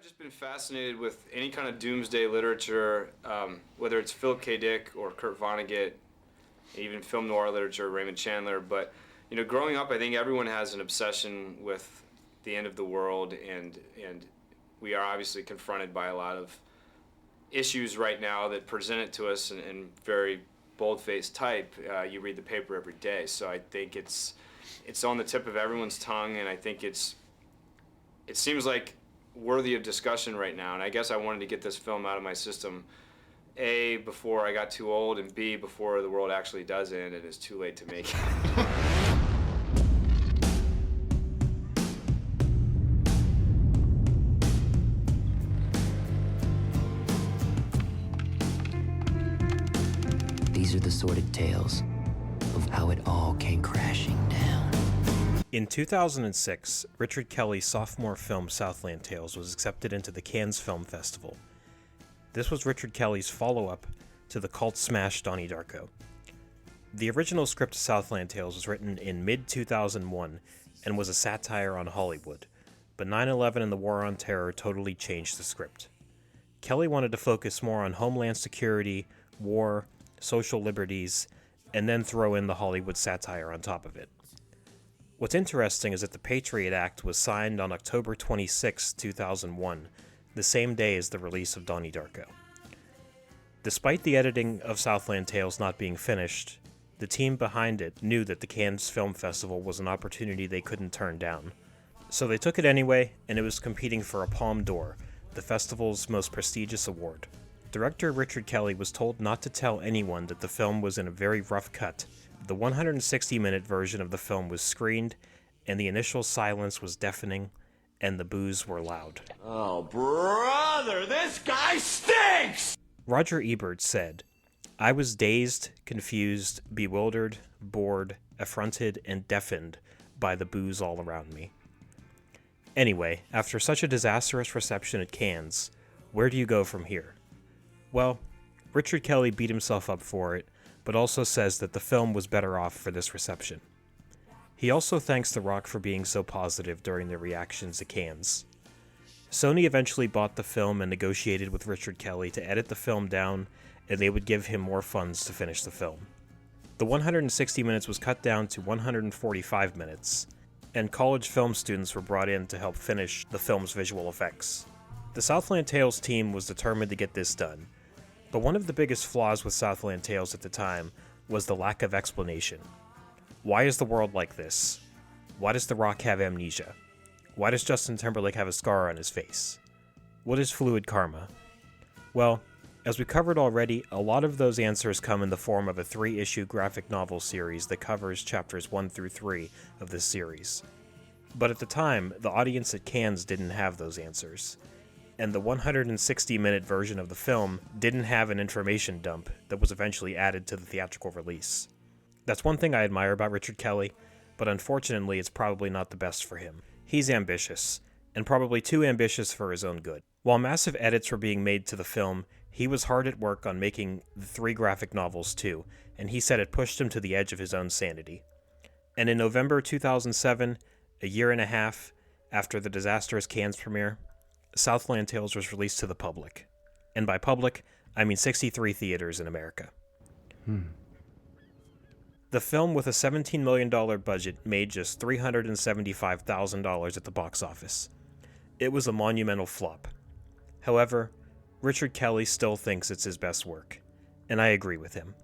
just been fascinated with any kind of doomsday literature, whether it's Philip K. Dick or Kurt Vonnegut, even film noir literature, Raymond Chandler. But growing up, I think everyone has an obsession with the end of the world, and we are obviously confronted by a lot of issues right now that present it to us in very bold-faced type. You read the paper every day, so I think it's on the tip of everyone's tongue, and I think it seems like worthy of discussion right now. And I guess I wanted to get this film out of my system, A, before I got too old, and B, before the world actually does end and it's too late to make it. These are the sordid tales of how it all came crashing down. In 2006, Richard Kelly's sophomore film Southland Tales was accepted into the Cannes Film Festival. This was Richard Kelly's follow-up to the cult smash Donnie Darko. The original script of Southland Tales was written in mid-2001 and was a satire on Hollywood, but 9/11 and the War on Terror totally changed the script. Kelly wanted to focus more on homeland security, war, social liberties, and then throw in the Hollywood satire on top of it. What's interesting is that the Patriot Act was signed on October 26, 2001, the same day as the release of Donnie Darko. Despite the editing of Southland Tales not being finished, the team behind it knew that the Cannes Film Festival was an opportunity they couldn't turn down. So they took it anyway, and it was competing for a Palme d'Or, the festival's most prestigious award. Director Richard Kelly was told not to tell anyone that the film was in a very rough cut. The 160-minute version of the film was screened, and the initial silence was deafening, and the boos were loud. Oh, brother, this guy stinks! Roger Ebert said, "I was dazed, confused, bewildered, bored, affronted, and deafened by the boos all around me." Anyway, after such a disastrous reception at Cannes, where do you go from here? Well, Richard Kelly beat himself up for it, but also says that the film was better off for this reception. He also thanks The Rock for being so positive during their reactions to Cannes. Sony eventually bought the film and negotiated with Richard Kelly to edit the film down, and they would give him more funds to finish the film. The 160 minutes was cut down to 145 minutes, and college film students were brought in to help finish the film's visual effects. The Southland Tales team was determined to get this done, but one of the biggest flaws with Southland Tales at the time was the lack of explanation. Why is the world like this? Why does The Rock have amnesia? Why does Justin Timberlake have a scar on his face? What is fluid karma? Well, as we covered already, a lot of those answers come in the form of a 3-issue graphic novel series that covers chapters 1 through 3 of this series. But at the time, the audience at Cannes didn't have those answers, and the 160-minute version of the film didn't have an information dump that was eventually added to the theatrical release. That's one thing I admire about Richard Kelly, but unfortunately it's probably not the best for him. He's ambitious, and probably too ambitious for his own good. While massive edits were being made to the film, he was hard at work on making the 3 graphic novels too, and he said it pushed him to the edge of his own sanity. And in November 2007, a year and a half after the disastrous Cannes premiere, Southland Tales was released to the public. And by public, I mean 63 theaters in America. The film, with a $17 million budget, made just $375,000 at the box office. It was a monumental flop. However, Richard Kelly still thinks it's his best work, and I agree with him.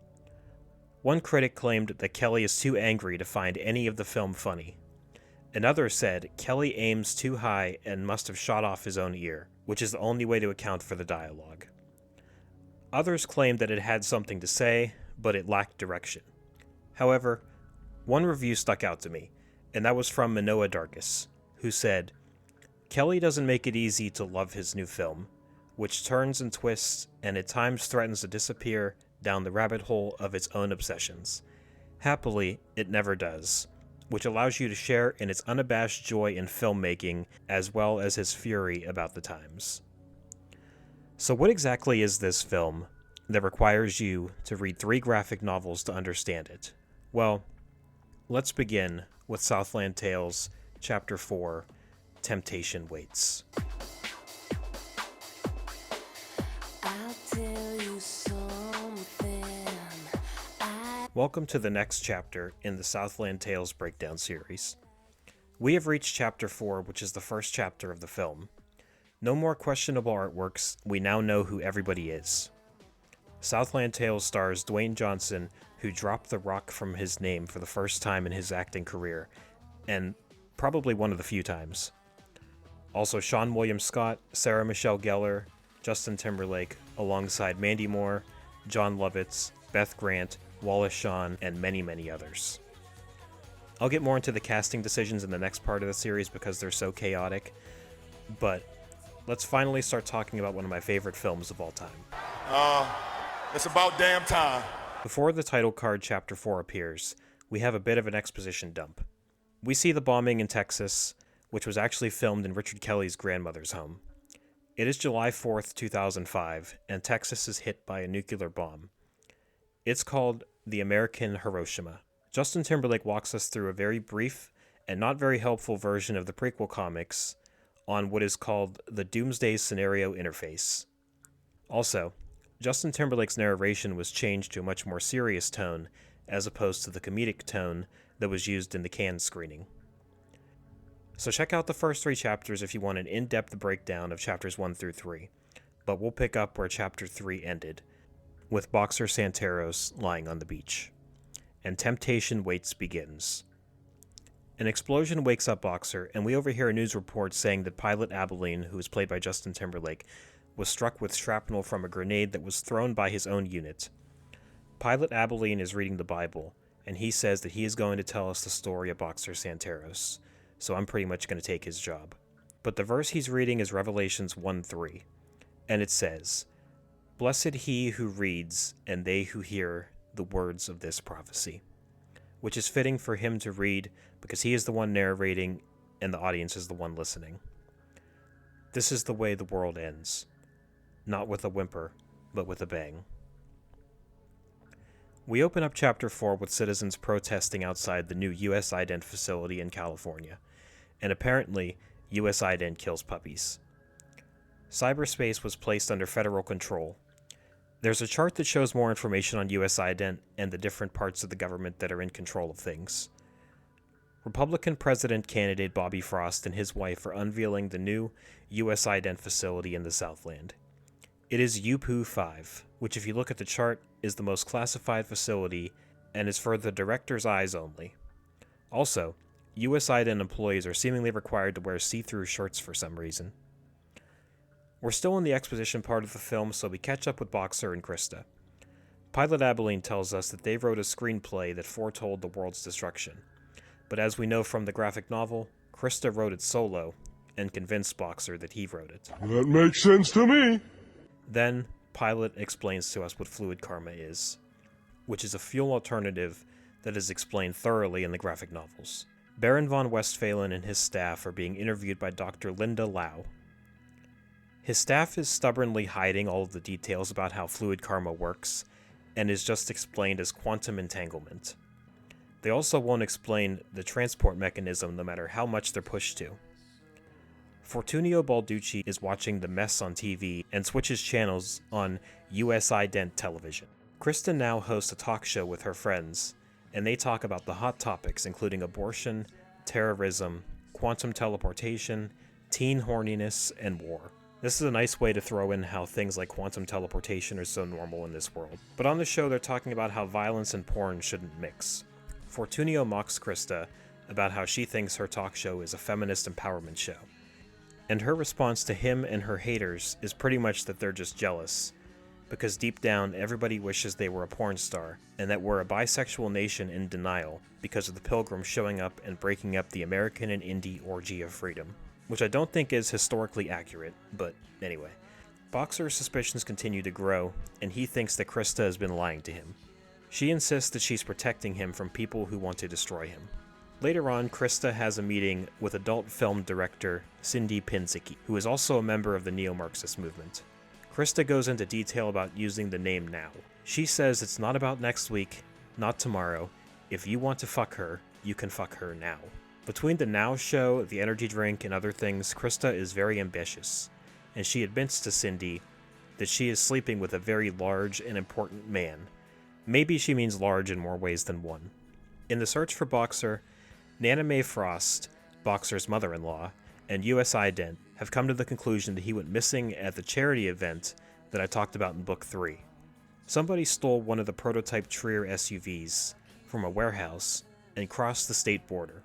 One critic claimed that Kelly is too angry to find any of the film funny. Another said Kelly aims too high and must have shot off his own ear, which is the only way to account for the dialogue. Others claimed that it had something to say, but it lacked direction. However, one review stuck out to me, and that was from Manoa Dargis, who said, "Kelly doesn't make it easy to love his new film, which turns and twists and at times threatens to disappear down the rabbit hole of its own obsessions. Happily, it never does, which allows you to share in its unabashed joy in filmmaking as well as his fury about the times." So what exactly is this film that requires you to read 3 graphic novels to understand it? Well, let's begin with Southland Tales, Chapter 4, Temptation Waits. Welcome to the next chapter in the Southland Tales Breakdown series. We have reached Chapter 4, which is the first chapter of the film. No more questionable artworks, we now know who everybody is. Southland Tales stars Dwayne Johnson, who dropped the rock from his name for the first time in his acting career, and probably one of the few times. Also Sean William Scott, Sarah Michelle Gellar, Justin Timberlake, alongside Mandy Moore, John Lovitz, Beth Grant, Wallace Shawn, and many, many others. I'll get more into the casting decisions in the next part of the series because they're so chaotic, but let's finally start talking about one of my favorite films of all time. It's about damn time. Before the title card Chapter 4 appears, we have a bit of an exposition dump. We see the bombing in Texas, which was actually filmed in Richard Kelly's grandmother's home. It is July 4th, 2005, and Texas is hit by a nuclear bomb. It's called the American Hiroshima. Justin Timberlake walks us through a very brief and not very helpful version of the prequel comics on what is called the Doomsday Scenario Interface. Also, Justin Timberlake's narration was changed to a much more serious tone as opposed to the comedic tone that was used in the Cannes screening. So check out the first 3 chapters if you want an in-depth breakdown of chapters 1 through 3, but we'll pick up where chapter 3 ended, with Boxer Santeros lying on the beach. And Temptation Waits begins. An explosion wakes up Boxer, and we overhear a news report saying that Pilot Abilene, who is played by Justin Timberlake, was struck with shrapnel from a grenade that was thrown by his own unit. Pilot Abilene is reading the Bible, and he says that he is going to tell us the story of Boxer Santeros, so I'm pretty much going to take his job. But the verse he's reading is Revelations 1:3, and it says, "Blessed he who reads, and they who hear the words of this prophecy," which is fitting for him to read because he is the one narrating and the audience is the one listening. This is the way the world ends. Not with a whimper, but with a bang. We open up Chapter 4 with citizens protesting outside the new US Ident facility in California, and apparently, US Ident kills puppies. Cyberspace was placed under federal control. There's a chart that shows more information on US Ident and the different parts of the government that are in control of things. Republican president candidate Bobby Frost and his wife are unveiling the new US Ident facility in the Southland. It is UPU 5, which if you look at the chart is the most classified facility and is for the director's eyes only. Also, US Ident employees are seemingly required to wear see-through shirts for some reason. We're still in the exposition part of the film, so we catch up with Boxer and Krista. Pilot Abilene tells us that they wrote a screenplay that foretold the world's destruction. But as we know from the graphic novel, Krista wrote it solo and convinced Boxer that he wrote it. That makes sense to me. Then, Pilot explains to us what fluid karma is, which is a fuel alternative that is explained thoroughly in the graphic novels. Baron von Westphalen and his staff are being interviewed by Dr. Linda Lau. His staff is stubbornly hiding all of the details about how fluid karma works, and is just explained as quantum entanglement. They also won't explain the transport mechanism no matter how much they're pushed to. Fortunio Balducci is watching The Mess on TV and switches channels on US Ident television. Kristen now hosts a talk show with her friends, and they talk about the hot topics including abortion, terrorism, quantum teleportation, teen horniness, and war. This is a nice way to throw in how things like quantum teleportation are so normal in this world. But on the show they're talking about how violence and porn shouldn't mix. Fortunio mocks Krista about how she thinks her talk show is a feminist empowerment show. And her response to him and her haters is pretty much that they're just jealous, because deep down everybody wishes they were a porn star, and that we're a bisexual nation in denial because of the Pilgrims showing up and breaking up the American and indie orgy of freedom. Which I don't think is historically accurate, but anyway. Boxer's suspicions continue to grow, and he thinks that Krista has been lying to him. She insists that she's protecting him from people who want to destroy him. Later on, Krista has a meeting with adult film director Cindy Pinzicki, who is also a member of the neo-Marxist movement. Krista goes into detail about using the name now. She says it's not about next week, not tomorrow. If you want to fuck her, you can fuck her now. Between the Now show, the energy drink, and other things, Krista is very ambitious, and she admits to Cindy that she is sleeping with a very large and important man, Maybe she means large in more ways than one. In the search for Boxer, Nana Mae Frost, Boxer's mother-in-law, and US Ident have come to the conclusion that he went missing at the charity event that I talked about in Book 3. Somebody stole one of the prototype Trier SUVs from a warehouse and crossed the state border.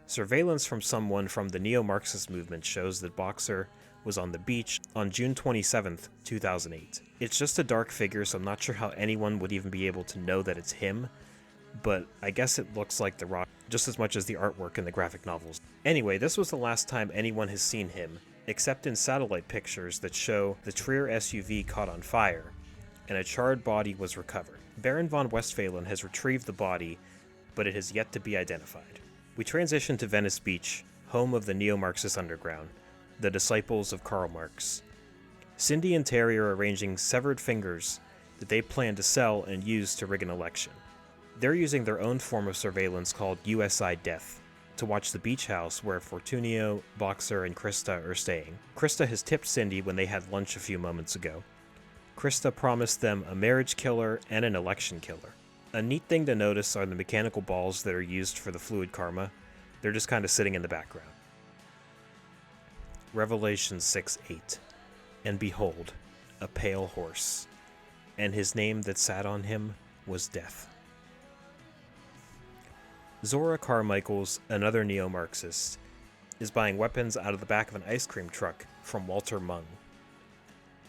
Surveillance from someone from the neo-Marxist movement shows that Boxer was on the beach on June 27, 2008. It's just a dark figure, so I'm not sure how anyone would even be able to know that it's him, but I guess it looks like The Rock just as much as the artwork in the graphic novels. Anyway, this was the last time anyone has seen him, except in satellite pictures that show the Trier SUV caught on fire, and a charred body was recovered. Baron von Westphalen has retrieved the body, but it has yet to be identified. We transition to Venice Beach, home of the neo-Marxist underground, the disciples of Karl Marx. Cindy and Terry are arranging severed fingers that they plan to sell and use to rig an election. They're using their own form of surveillance called USI Death to watch the beach house where Fortunio, Boxer, and Krista are staying. Krista has tipped Cindy when they had lunch a few moments ago. Krista promised them a marriage killer and an election killer. A neat thing to notice are the mechanical balls that are used for the fluid karma. They're just kind of sitting in the background. Revelation 6:8. And behold, a pale horse, and his name that sat on him was Death. Zora Carmichaels, another neo-Marxist, is buying weapons out of the back of an ice cream truck from Walter Mung.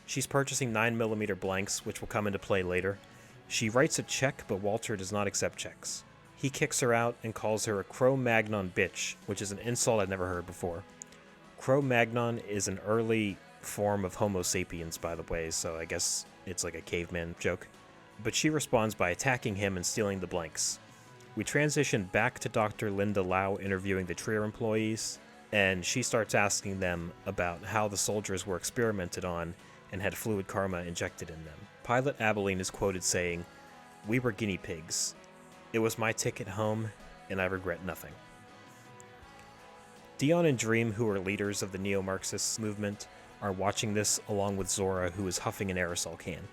She's purchasing 9mm blanks, which will come into play later. She writes a check, but Walter does not accept checks. He kicks her out and calls her a Cro-Magnon bitch, which is an insult I'd never heard before. Cro-Magnon is an early form of Homo sapiens, by the way, so I guess it's like a caveman joke. But she responds by attacking him and stealing the blanks. We transition back to Dr. Linda Lau interviewing the Trier employees, and she starts asking them about how the soldiers were experimented on and had fluid karma injected in them. Pilot Abilene is quoted saying, "We were guinea pigs. It was my ticket home, and I regret nothing." Dion and Dream, who are leaders of the neo-Marxist movement, are watching this along with Zora, who is huffing an aerosol can.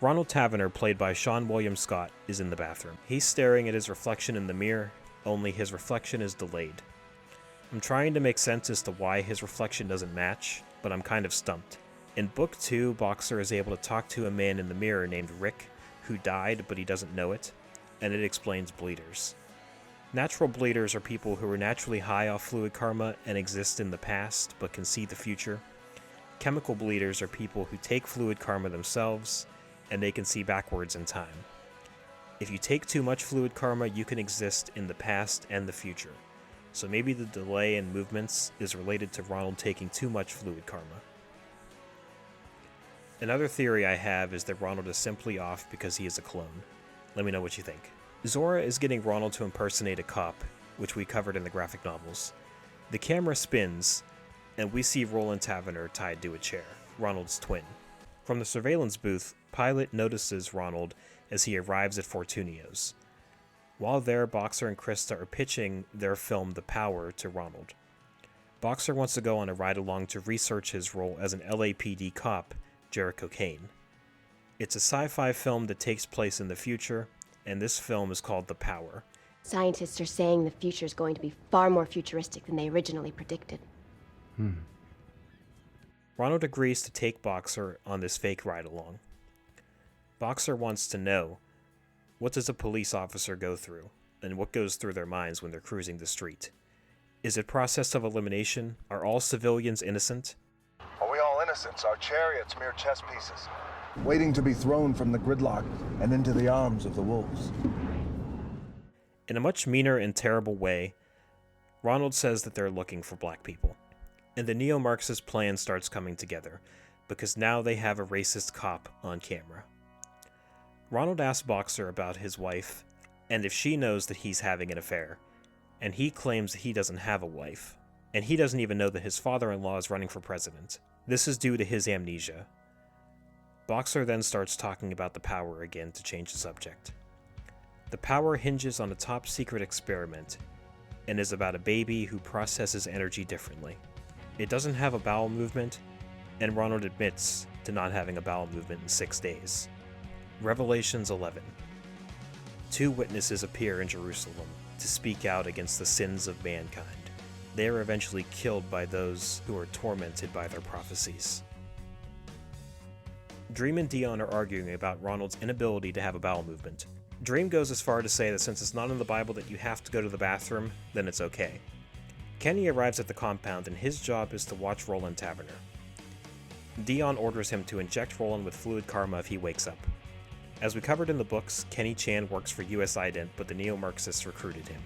Ronald Tavener, played by Sean William Scott, is in the bathroom. He's staring at his reflection in the mirror, only his reflection is delayed. I'm trying to make sense as to why his reflection doesn't match, but I'm kind of stumped. In Book 2, Boxer is able to talk to a man in the mirror named Rick, who died but he doesn't know it, and it explains bleeders. Natural bleeders are people who are naturally high off fluid karma and exist in the past but can see the future. Chemical bleeders are people who take fluid karma themselves and they can see backwards in time. If you take too much fluid karma, you can exist in the past and the future. So maybe the delay in movements is related to Ronald taking too much fluid karma. Another theory I have is that Ronald is simply off because he is a clone. Let me know what you think. Zora is getting Ronald to impersonate a cop, which we covered in the graphic novels. The camera spins, and we see Roland Tavener tied to a chair, Ronald's twin. From the surveillance booth, Pilot notices Ronald as he arrives at Fortunio's. While there, Boxer and Krista are pitching their film The Power to Ronald. Boxer wants to go on a ride-along to research his role as an LAPD cop, Jericho Kane. It's a sci-fi film that takes place in the future, and this film is called The Power. Scientists are saying the future is going to be far more futuristic than they originally predicted. Ronald agrees to take Boxer on this fake ride-along. Boxer wants to know, what does a police officer go through, and what goes through their minds when they're cruising the street? Is it process of elimination? Are all civilians innocent? Are we all innocents? Our chariots mere chess pieces, waiting to be thrown from the gridlock and into the arms of the wolves. In a much meaner and terrible way, Ronald says that they're looking for black people. And the neo-Marxist plan starts coming together, because now they have a racist cop on camera. Ronald asks Boxer about his wife, and if she knows that he's having an affair, and he claims that he doesn't have a wife, and he doesn't even know that his father-in-law is running for president. This is due to his amnesia. Boxer then starts talking about the power again to change the subject. The power hinges on a top-secret experiment, and is about a baby who processes energy differently. It doesn't have a bowel movement, and Ronald admits to not having a bowel movement in 6 days. Revelations 11. Two witnesses appear in Jerusalem to speak out against the sins of mankind. They are eventually killed by those who are tormented by their prophecies. Dream and Dion are arguing about Ronald's inability to have a bowel movement. Dream goes as far to say that since it's not in the Bible that you have to go to the bathroom, then it's okay. Kenny arrives at the compound and his job is to watch Roland Taverner. Dion orders him to inject Roland with fluid karma if he wakes up. As we covered in the books, Kenny Chan works for US Ident, but the neo-Marxists recruited him.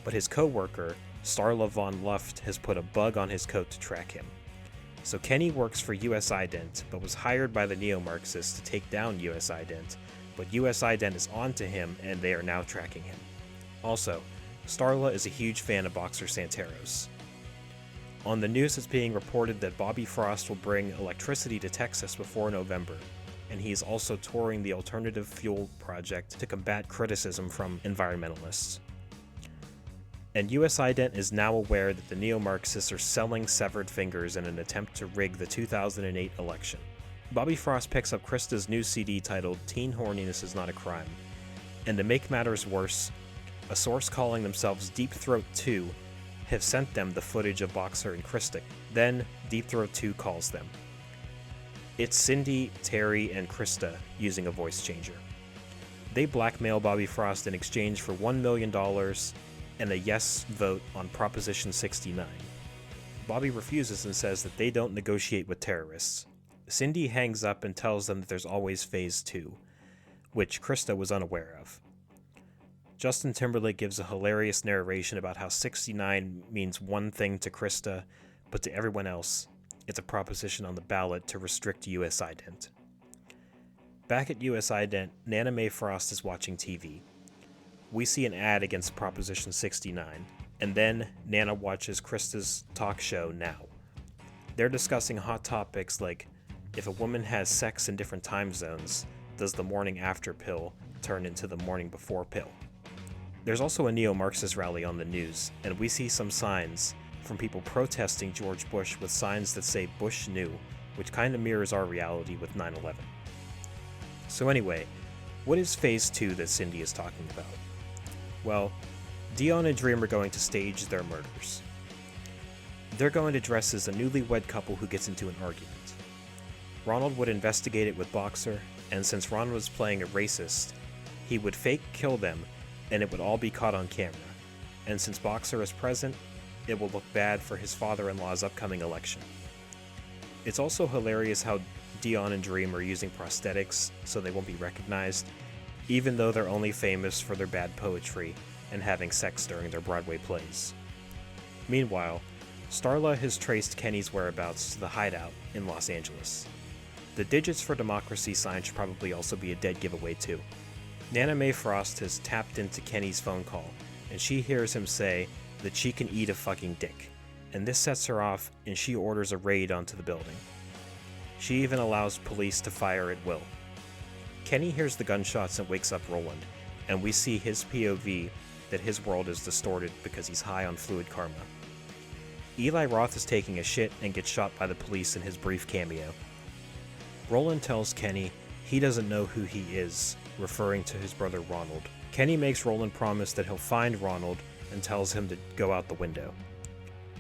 But his co-worker, Starla von Luft, has put a bug on his coat to track him. So Kenny works for US Ident, but was hired by the neo-Marxists to take down US Ident, but US Ident is on to him and they are now tracking him. Also, Starla is a huge fan of Boxer Santeros. On the news, it's being reported that Bobby Frost will bring electricity to Texas before November, and he is also touring the Alternative Fuel Project to combat criticism from environmentalists. And US Ident is now aware that the neo-Marxists are selling severed fingers in an attempt to rig the 2008 election. Bobby Frost picks up Krista's new CD titled Teen Horniness is Not a Crime, and to make matters worse, a source calling themselves Deep Throat 2 have sent them the footage of Boxer and Krista. Then, Deep Throat 2 calls them. It's Cindy, Terry, and Krista using a voice changer. They blackmail Bobby Frost in exchange for $1 million and a yes vote on Proposition 69. Bobby refuses and says that they don't negotiate with terrorists. Cindy hangs up and tells them that there's always Phase 2, which Krista was unaware of. Justin Timberlake gives a hilarious narration about how 69 means one thing to Krista, but to everyone else, it's a proposition on the ballot to restrict US Ident. Back at US Ident, Nana Mae Frost is watching TV. We see an ad against Proposition 69, and then Nana watches Krista's talk show Now. They're discussing hot topics like, if a woman has sex in different time zones, does the morning after pill turn into the morning before pill? There's also a neo-Marxist rally on the news, and we see some signs from people protesting George Bush with signs that say Bush knew, which kind of mirrors our reality with 9/11. So anyway, what is Phase 2 that Cindy is talking about? Well, Dion and Dream are going to stage their murders. They're going to dress as a newlywed couple who gets into an argument. Ronald would investigate it with Boxer, and since Ronald was playing a racist, he would fake kill them and it would all be caught on camera. And since Boxer is present, it will look bad for his father-in-law's upcoming election. It's also hilarious how Dion and Dream are using prosthetics so they won't be recognized, even though they're only famous for their bad poetry and having sex during their Broadway plays. Meanwhile, Starla has traced Kenny's whereabouts to the hideout in Los Angeles. The Digits for Democracy sign should probably also be a dead giveaway too. Nana Mae Frost has tapped into Kenny's phone call, and she hears him say that she can eat a fucking dick, and this sets her off and she orders a raid onto the building. She even allows police to fire at will. Kenny hears the gunshots and wakes up Roland, and we see his POV that his world is distorted because he's high on fluid karma. Eli Roth is taking a shit and gets shot by the police in his brief cameo. Roland tells Kenny he doesn't know who he is, referring to his brother Ronald. Kenny makes Roland promise that he'll find Ronald and tells him to go out the window.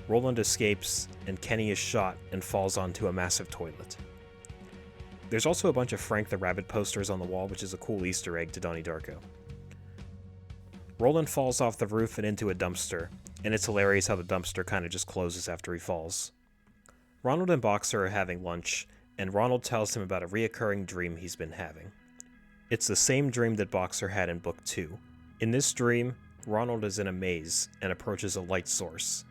Roland escapes, and Kenny is shot and falls onto a massive toilet. There's also a bunch of Frank the Rabbit posters on the wall, which is a cool Easter egg to Donnie Darko. Roland falls off the roof and into a dumpster, and it's hilarious how the dumpster kind of just closes after he falls. Ronald and Boxer are having lunch, and Ronald tells him about a reoccurring dream he's been having. It's the same dream that Boxer had in Book 2. In this dream, Ronald is in a maze and approaches a light source.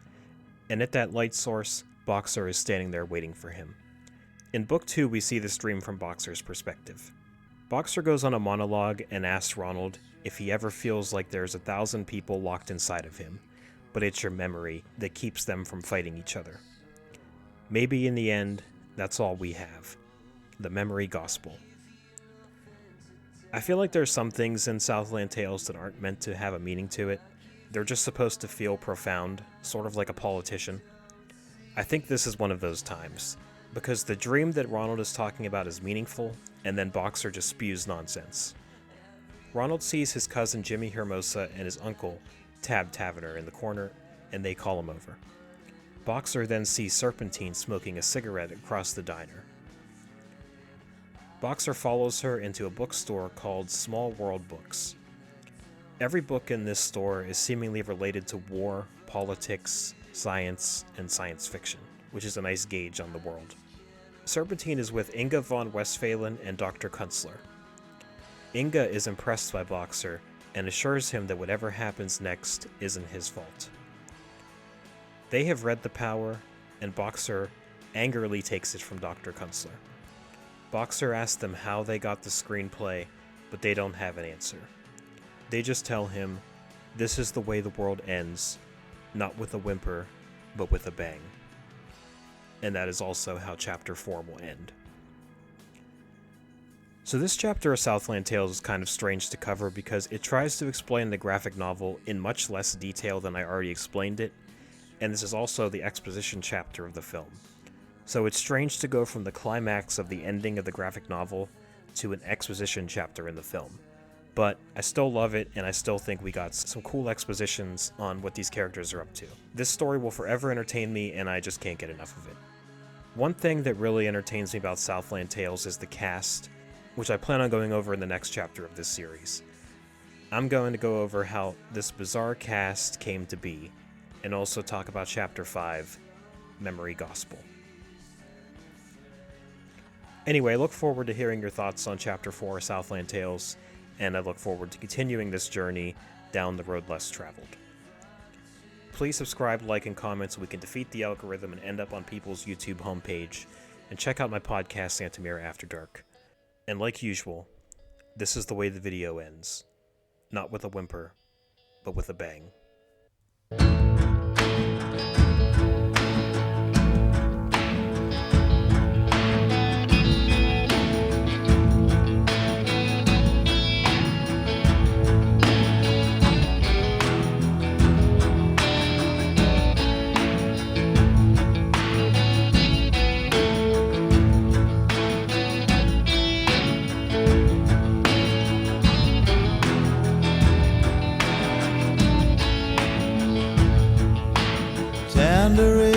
And at that light source, Boxer is standing there waiting for him. In Book 2, we see this dream from Boxer's perspective. Boxer goes on a monologue and asks Ronald if he ever feels like there's 1,000 people locked inside of him, but it's your memory that keeps them from fighting each other. Maybe in the end, that's all we have. The memory gospel. I feel like there's some things in Southland Tales that aren't meant to have a meaning to it. They're just supposed to feel profound, sort of like a politician. I think this is one of those times. because the dream that Ronald is talking about is meaningful, and then Boxer just spews nonsense. Ronald sees his cousin Jimmy Hermosa and his uncle, Tab Taverner, in the corner, and they call him over. Boxer then sees Serpentine smoking a cigarette across the diner. Boxer follows her into a bookstore called Small World Books. Every book in this store is seemingly related to war, politics, science, and science fiction, which is a nice gauge on the world. Serpentine is with Inga von Westphalen and Dr. Kunstler. Inga is impressed by Boxer and assures him that whatever happens next isn't his fault. They have read The Power, and Boxer angrily takes it from Dr. Kunstler. Boxer asks them how they got the screenplay, but they don't have an answer. They just tell him, this is the way the world ends, not with a whimper, but with a bang. And that is also how Chapter 4 will end. So this chapter of Southland Tales is kind of strange to cover because it tries to explain the graphic novel in much less detail than I already explained it, and this is also the exposition chapter of the film. So it's strange to go from the climax of the ending of the graphic novel to an exposition chapter in the film. But I still love it, and I still think we got some cool expositions on what these characters are up to. This story will forever entertain me, and I just can't get enough of it. One thing that really entertains me about Southland Tales is the cast, which I plan on going over in the next chapter of this series. I'm going to go over how this bizarre cast came to be, and also talk about Chapter 5, Memory Gospel. Anyway, I look forward to hearing your thoughts on Chapter 4, Southland Tales, and I look forward to continuing this journey down the road less traveled. Please subscribe, like, and comment so we can defeat the algorithm and end up on people's YouTube homepage, and check out my podcast, Santa Mira After Dark. And like usual, this is the way the video ends. Not with a whimper, but with a bang. Tangerine